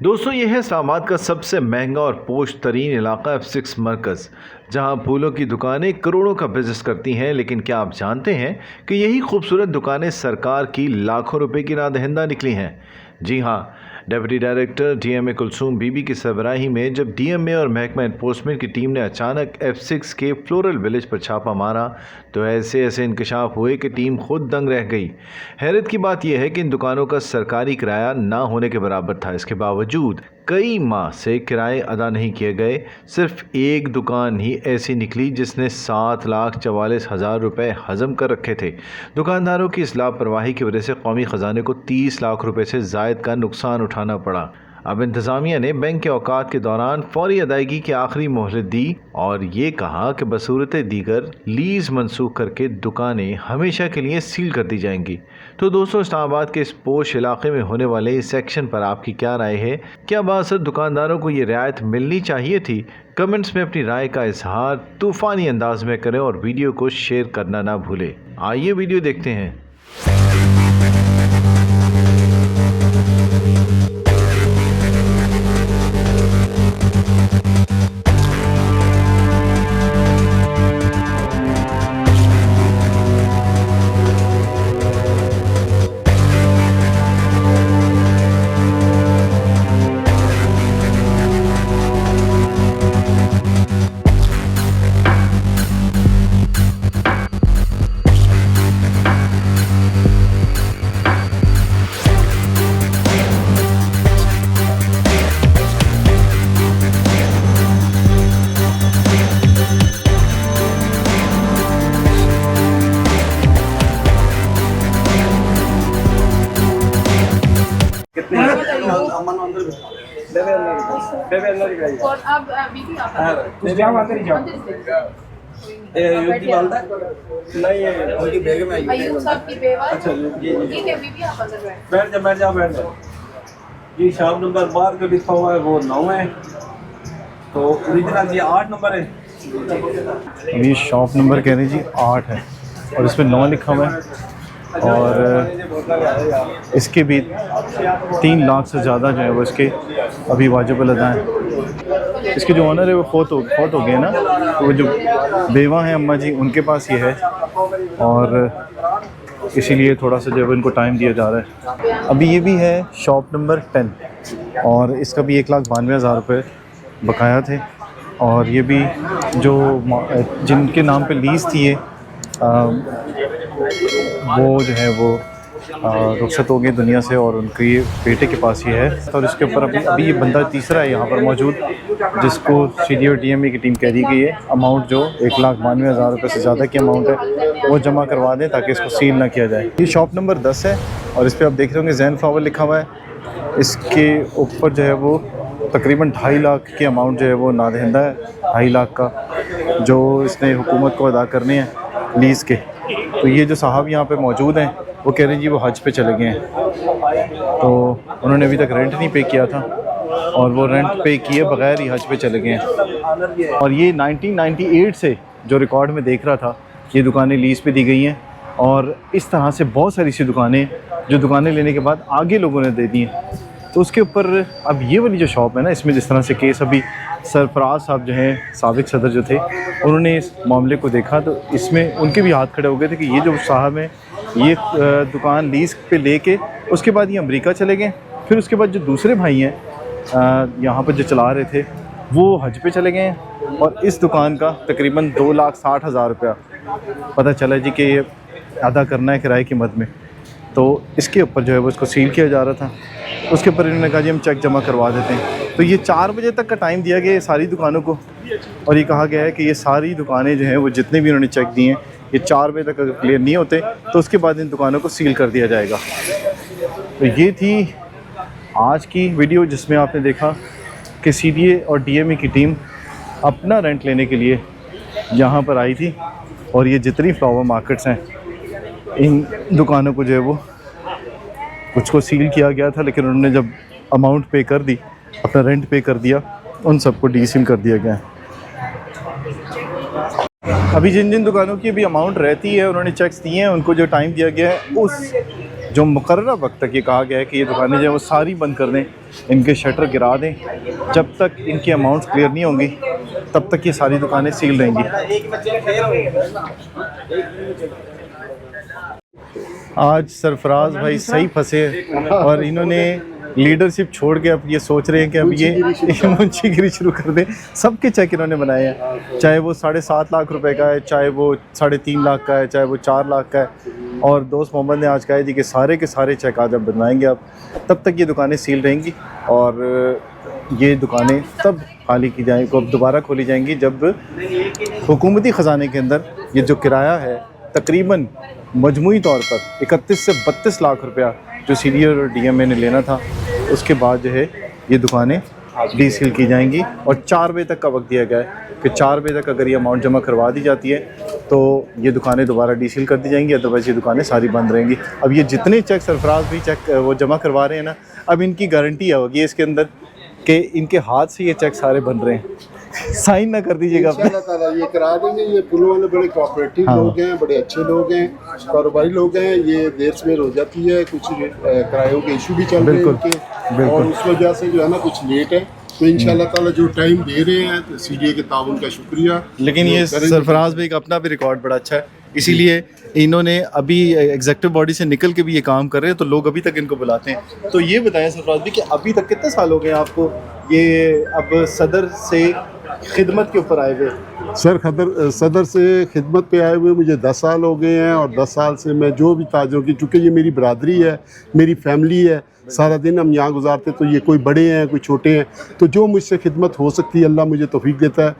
दोस्तों ये है इस्लामाबाद का सबसे महंगा और पोश तरीन इलाका F6 मरकज़, जहां फूलों की दुकानें करोड़ों का बिजनेस करती हैं। लेकिन क्या आप जानते हैं कि यही खूबसूरत दुकानें सरकार की लाखों रुपए की नादहिंदा निकली हैं? जी हां, डिप्टी डायरेक्टर डीएमए कुलसूम बीबी की सरबराही में जब डीएमए और महकमा एनफोर्समेंट की टीम ने अचानक F6 के फ्लोरल विलेज पर छापा मारा तो ऐसे ऐसे इंकशाफ हुए कि टीम खुद दंग रह गई। हैरत की बात यह है कि इन दुकानों का सरकारी किराया ना होने के बराबर था। इसके बावजूद कई माह से किराए अदा नहीं किए गए। सिर्फ एक दुकान ही ऐसी निकली जिसने 7,44,000 रुपए हजम कर रखे थे। दुकानदारों की इस लापरवाही की वजह से कौमी ख़जाने को 30 लाख रुपए से ज़ायद का नुकसान उठाना पड़ा। अब इंतज़ामिया ने बैंक के औकात के दौरान फौरी अदायगी की आखिरी मोहलत दी और ये कहा कि बसूरत दीगर लीज़ मनसूख करके दुकानें हमेशा के लिए सील कर दी जाएंगी। तो दोस्तों, इस्लामाबाद के इस पोश इलाके में होने वाले इस सेक्शन पर आपकी क्या राय है? क्या बासर दुकानदारों को ये रियायत मिलनी चाहिए थी? कमेंट्स में अपनी राय का इजहार तूफ़ानी अंदाज में करें और वीडियो को शेयर करना ना भूलें। आइए वीडियो देखते हैं। और अब बीबी आप कुछ जाओ आकर ही जाओ। युक्ति वालदा नहीं है उनकी बेगम है। अयूब साहब की बेवा। अच्छा ठीक है बीबी आप अंदर बैठ बैठ जाओ। जी शॉप नंबर बाहर का लिखा हुआ है वो 9 है, तो ओरिजिनल ये 8 नंबर है। अभी शॉप नंबर कह रहे जी 8 है और इसमें 9 लिखा हुआ है और इसके भी 3 लाख से ज़्यादा जो है वो इसके अभी वाजिबुल अदा हैं। इसके जो ऑनर है वो फोत हो गए ना, तो वो जो बेवा हैं अम्मा जी उनके पास ये है और इसीलिए थोड़ा सा जो है इनको टाइम दिया जा रहा है। अभी ये भी है शॉप नंबर 10 और इसका भी 1,92,000 रुपये बकाया थे और ये भी जो जिनके नाम पे लीज़ थी ये वो जो है वो रुखसत हो गए दुनिया से और उनके बेटे के पास ही है। और इसके ऊपर अभी ये बंदा तीसरा है यहाँ पर मौजूद जिसको सीडी और डीएमए की टीम कह दी गई है अमाउंट जो 1,92,000 रुपये से ज़्यादा की अमाउंट है वो जमा करवा दें ताकि इसको सील ना किया जाए। ये शॉप नंबर 10 है और इस पर आप देख रहे होंगे जैन फ्लावर लिखा हुआ है। इसके ऊपर जो है वो तकरीबन 2.5 लाख की अमाउंट जो है वो नादहिंदा है, 2.5 लाख का जो इसने हुकूमत को अदा करने हैं लीज़ के। तो ये जो साहब यहाँ पे मौजूद हैं वो कह रहे हैं जी वो हज पे चले गए हैं, तो उन्होंने अभी तक रेंट नहीं पे किया था और वो रेंट पे किए बगैर ही हज पे चले गए हैं। और ये 1998 से जो रिकॉर्ड में देख रहा था ये दुकानें लीज़ पे दी गई हैं और इस तरह से बहुत सारी सी दुकानें जो दुकानें लेने के बाद आगे लोगों ने दे दी हैं। तो उसके ऊपर अब ये वाली जो शॉप है ना, इसमें जिस तरह से केस अभी सरफराज साहब जो हैं साबिक सदर जो थे उन्होंने इस मामले को देखा तो इसमें उनके भी हाथ खड़े हो गए थे कि ये जो साहब हैं ये दुकान लीज़ पे लेके उसके बाद ये अमेरिका चले गए। फिर उसके बाद जो दूसरे भाई हैं यहाँ पर जो चला रहे थे वो हज पे चले गए हैं और इस दुकान का तकरीबन 2,60,000 रुपया पता चला जी कि ये अदा करना है किराए की मद में। तो इसके ऊपर जो है वो इसको सील किया जा रहा था। उसके ऊपर इन्होंने कहा जी हम चेक जमा करवा देते हैं। तो ये 4 बजे तक का टाइम दिया गया है सारी दुकानों को और ये कहा गया है कि ये सारी दुकानें जो हैं वो जितने भी उन्होंने चेक दिए हैं ये 4 बजे तक अगर क्लियर नहीं होते तो उसके बाद इन दुकानों को सील कर दिया जाएगा। तो ये थी आज की वीडियो जिसमें आपने देखा कि सीडीए और डीएमए की टीम अपना रेंट लेने के लिए यहाँ पर आई थी और ये जितनी फ्लावर मार्केट्स हैं इन दुकानों को जो है वो कुछ को सील किया गया था, लेकिन उन्होंने जब अमाउंट पे कर दी, अपना रेंट पे कर दिया, उन सबको डीसील कर दिया गया। अभी जिन जिन दुकानों की भी अमाउंट रहती है उन्होंने चेक्स दिए हैं, उनको जो टाइम दिया गया है उस जो मुकर्ररा वक्त तक ये कहा गया है कि ये दुकानें जो है वो सारी बंद कर दें, इनके शटर गिरा दें, जब तक इनकी अमाउंट्स क्लियर नहीं होंगी तब तक ये सारी दुकानें सील रहेंगी। आज सरफराज भाई सही फंसे और इन्होंने लीडरशिप छोड़ के अब ये सोच रहे हैं कि अब ये मुंशीगिरी शुरू कर दें। सबके चेक इन्होंने बनाए हैं, चाहे वो 7.5 लाख रुपए का है, चाहे वो 3.5 लाख का है, चाहे वो 4 लाख का है। और दोस्त मोहम्मद ने आज कहा जी कि सारे के सारे चेक आज अब बनवाएंगे आप, तब तक ये दुकानें सील रहेंगी और ये दुकानें तब खाली की जाएंगी, को दोबारा खोली जाएंगी जब हुकूमती ख़जाने के अंदर ये जो किराया है तकरीबन मजमूई तौर पर 31 से 32 लाख रुपया जो CDO और DMA ने लेना था, उसके बाद जो है ये दुकानें डीसील की जाएंगी। और 4 बजे तक का वक्त दिया गया है कि 4 बजे तक अगर ये अमाउंट जमा करवा दी जाती है तो ये दुकानें दोबारा डीसील कर दी जाएंगी, अदरवाइज़ ये दुकानें सारी बंद रहेंगी। अब ये जितने चेक सरफराज भी चेक वो जमा करवा रहे हैं ना, अब इनकी गारंटी होगी इसके अंदर कि इनके हाथ से ये चेक सारे बन रहे हैं। साइन ना कर दीजिएगा इंशाल्लाह ताला ये करा देंगे। ये पुलों वाले बड़े कोऑपरेटिव लोग हैं, बड़े अच्छे लोग हैं, कारोबारी लोग हैं। ये देर सवेर हो जाती है, कुछ किरायों के इशू भी चल रहे हैं उनके, और उस वजह से जो है ना कुछ लेट है। तो इंशाल्लाह ताला जो टाइम दे रहे हैं तो CDA के ताउन का शुक्रिया। लेकिन ये सरफराज भाई का अपना भी रिकॉर्ड बड़ा अच्छा है, इसीलिए इन्होंने अभी एग्जेक्टिव बॉडी से निकल के भी ये काम कर रहे हैं, तो लोग अभी तक इनको बुलाते हैं। तो ये बताएं सरफराज भाई कि अभी तक कितने साल हो गए आपको ये अब सदर से खिदमत के ऊपर आए हुए? सर सदर से खिदमत पे आए हुए मुझे 10 साल हो गए हैं, और 10 साल से मैं जो भी ताजरों की, चूँकि ये मेरी बरादरी है, मेरी फैमिली है, सारा दिन हम यहाँ गुजारते, तो ये कोई बड़े हैं कोई छोटे हैं, तो जो मुझसे खिदमत हो सकती है अल्लाह मुझे तौफीक देता है,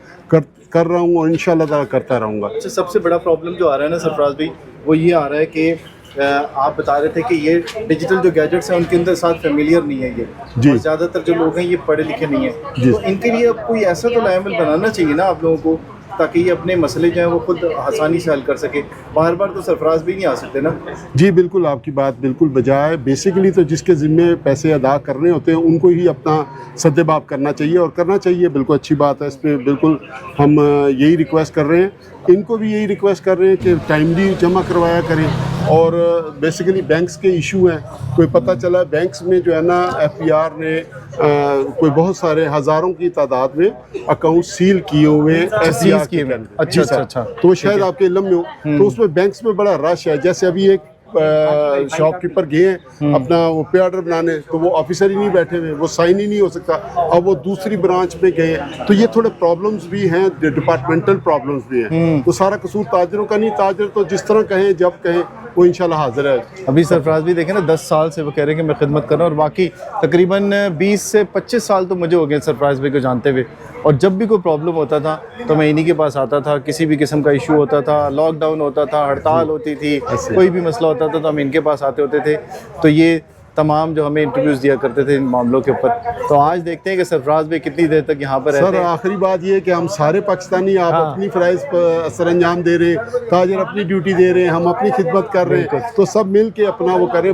कर रहा हूँ और इंशाल्लाह ताला करता रहूँगा। अच्छा, सबसे बड़ा प्रॉब्लम जो आ रहा है ना सरफराज भाई, वो ये आ रहा है कि आप बता रहे थे कि ये डिजिटल जो गैजेट्स हैं उनके अंदर साथ फेमिलियर नहीं है ये जी, और ज़्यादातर जो लोग हैं ये पढ़े लिखे नहीं हैं, तो इनके लिए अब कोई ऐसा तो लायमल बनाना चाहिए ना आप लोगों को, ताकि ये अपने मसले जो हैं वो खुद आसानी से हल कर सके। बार बार तो सरफराज भी नहीं आ सकते ना। जी बिल्कुल, आपकी बात बिल्कुल बजाय। बेसिकली तो जिसके ज़िम्मे पैसे अदा करने होते हैं उनको ही अपना सद्देबाब करना चाहिए, और करना चाहिए, बिल्कुल अच्छी बात है। इस पर बिल्कुल हम यही रिक्वेस्ट कर रहे हैं, इनको भी यही रिक्वेस्ट कर रहे हैं कि टाइमली जमा करवाया करें। और बेसिकली बैंक्स के इशू हैं, कोई पता चला बैंक्स में जो है ना FPR ने कोई बहुत सारे हज़ारों की तादाद में अकाउंट सील किए हुए हैं FPR के अंदर। अच्छा, तो शायद आपके इल्म में हो, तो उसमें बैंक्स में बड़ा रश है। जैसे अभी एक शॉपकीपर गए हैं अपना वो पे ऑर्डर बनाने, तो वो ऑफिसर ही नहीं बैठे हुए, वो साइन ही नहीं हो सकता। अब वो दूसरी ब्रांच में गए, तो ये थोड़े प्रॉब्लम्स भी हैं, डिपार्टमेंटल प्रॉब्लम्स भी हैं। तो सारा कसूर ताजरों का नहीं, ताजर तो जिस तरह कहें जब कहें वो इंशाल्लाह हाजिर है। अभी सरफराज भी देखें ना, 10 साल से वो कह रहे हैं कि मैं खिदमत कर रहा हूँ, और बाकी तकरीबन 20 से 25 साल तो मुझे हो गए सरफराज भाई को जानते हुए। और जब भी कोई प्रॉब्लम होता था तो मैं इन्हीं के पास आता था, किसी भी किस्म का इशू होता था, लॉकडाउन होता था, हड़ताल होती थी, कोई भी मसला होता था तो हम इनके पास आते होते थे। तो ये तमाम जो हमें इंटरव्यूज़ दिया करते थे इन मामलों के ऊपर। तो आज देखते हैं कि सरफराज भाई कितनी देर तक यहाँ पर रहते हैं। सर आखिरी बात ये है कि हम सारे पाकिस्तानी, आप अपनी फ़राइज़ पर सर अंजाम दे रहे हैं, ताजर अपनी ड्यूटी दे रहे हैं, हम अपनी खिदमत कर रहे हैं, तो सब मिल के अपना वो करें।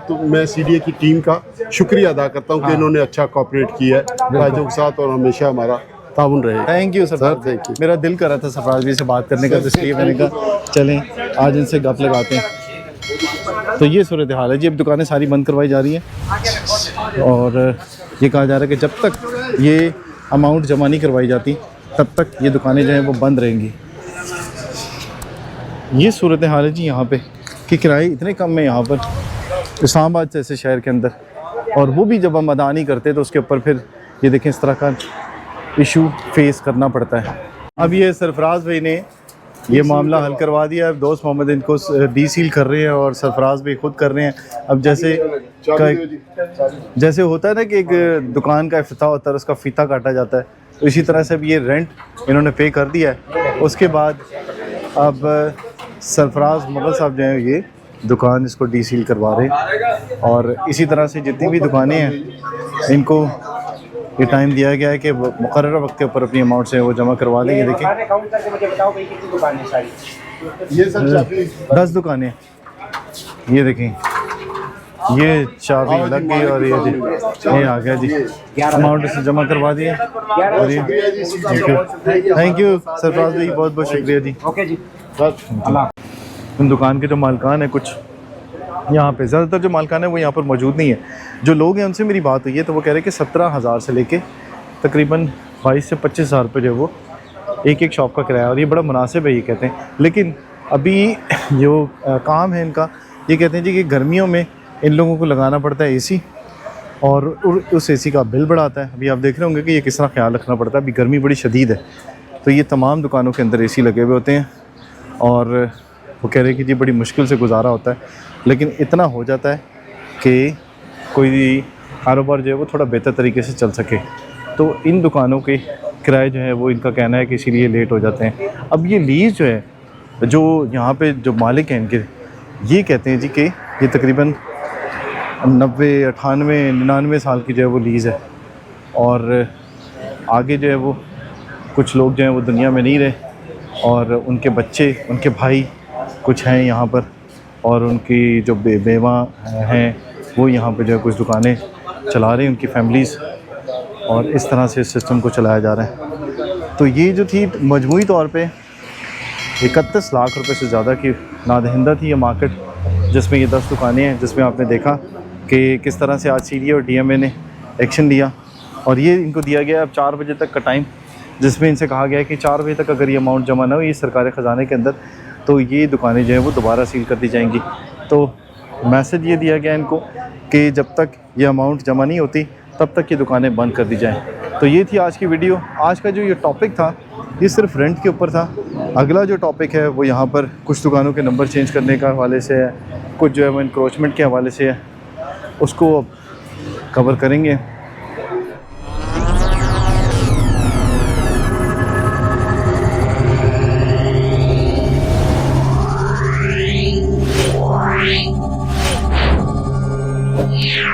तो मैं CDA की टीम का शुक्रिया अदा करता हूँ कि इन्होंने अच्छा कोऑपरेट किया है ताजरों के साथ, और हमेशा हमारा ताउन रहे। Thank you sir, thank you. मेरा दिल कर रहा था सरफराज भाई से बात करने का, तो इसलिए मैंने कहा चलें आज इनसे गप लगाते हैं। तो ये सूरत हाल है जी, अब दुकानें सारी बंद करवाई जा रही हैं, और ये कहा जा रहा है कि जब तक ये अमाउंट जमा नहीं करवाई जाती तब तक ये दुकानें जो हैं वो बंद रहेंगी। ये सूरत हाल है जी यहाँ पे कि किराए इतने कम है यहाँ पर इस्लामाबाद जैसे शहर के अंदर, और वो भी जब हम अदा नहीं करते तो उसके ऊपर फिर ये देखें इस तरह का इशू फेस करना पड़ता है। अब ये सरफराज भाई ने ये मामला हल करवा दिया, अब दोस्त मोहम्मद इनको डीसील कर रहे हैं और सरफराज भी खुद कर रहे हैं। अब जैसे होता है ना कि एक दुकान का इफ्तिताह होता है, उसका फीता काटा जाता है, तो इसी तरह से अब ये रेंट इन्होंने पे कर दिया है। उसके बाद अब सरफराज मुगल साहब जो हैं ये दुकान इसको डीसील करवा रहे हैं, और इसी तरह से जितनी भी दुकानें हैं इनको ये टाइम दिया गया है कि मुकर्रर वक्त के ऊपर अपनी अमाउंट से वो जमा करवा दें। ये देखिए ये सब 10 दुकानें, ये देखें ये चाबी लग गई और ये आ गया जी, अमाउंट से जमा करवा दिए। और ये थैंक यू सरफराज भाई, बहुत बहुत शुक्रिया जी। ओके जी। उन दुकान के जो मालकान हैं कुछ यहाँ पे ज़्यादातर जो मालकान है वो यहाँ पर मौजूद नहीं है। जो लोग हैं उनसे मेरी बात हुई है तो वो कह रहे हैं कि 17,000 से लेके तकरीबन 22 से 25,000 रुपये जो है वो एक शॉप का किराया, और ये बड़ा मुनासिब है ये कहते हैं। लेकिन अभी जो काम है इनका, ये कहते हैं जी कि गर्मियों में इन लोगों को लगाना पड़ता है एसी, और उस एसी का बिल बड़ा आता है। अभी आप देख रहे होंगे कि ये किस तरह ख्याल रखना पड़ता है। अभी गर्मी बड़ी शदीद है तो ये तमाम दुकानों के अंदर एसी लगे हुए होते हैं, और वो कह रहे हैं कि जी बड़ी मुश्किल से गुजारा होता है, लेकिन इतना हो जाता है कि कोई कारोबार जो है वो थोड़ा बेहतर तरीके से चल सके। तो इन दुकानों के किराए जो है वो इनका कहना है कि इसीलिए लेट हो जाते हैं। अब ये लीज़ जो है, जो यहाँ पे जो मालिक हैं इनके, ये कहते हैं जी कि ये तकरीबन 90, 98, 99 साल की जो है वो लीज़ है, और आगे जो है वो कुछ लोग जो हैं वो दुनिया में नहीं रहे, और उनके बच्चे, उनके भाई कुछ हैं यहाँ पर, और उनकी जो बेवा हैं वो यहाँ पे जो है कुछ दुकानें चला रही हैं, उनकी फैमिलीज़, और इस तरह से इस सिस्टम को चलाया जा रहा है। तो ये जो थी मजमूई तौर पे 31 लाख रुपए से ज़्यादा की नादहिंदा थी ये मार्केट, जिसमें ये 10 दुकानें हैं, जिसमें आपने देखा कि किस तरह से आज CDA और DMA ने एक्शन लिया, और ये इनको दिया गया अब 4 बजे तक का टाइम, जिसमें इनसे कहा गया है कि 4 बजे तक अगर ये अमाउंट जमा ना हो ये सरकारी ख़जाने के अंदर, तो ये दुकानें जो हैं वो दोबारा सील कर दी जाएंगी। तो मैसेज ये दिया गया इनको कि जब तक ये अमाउंट जमा नहीं होती तब तक ये दुकानें बंद कर दी जाएं। तो ये थी आज की वीडियो। आज का जो ये टॉपिक था ये सिर्फ रेंट के ऊपर था। अगला जो टॉपिक है वो यहाँ पर कुछ दुकानों के नंबर चेंज करने का हवाले से है, कुछ जो है वो इंक्रोचमेंट के हवाले से है, उसको अब कवर करेंगे। Yeah.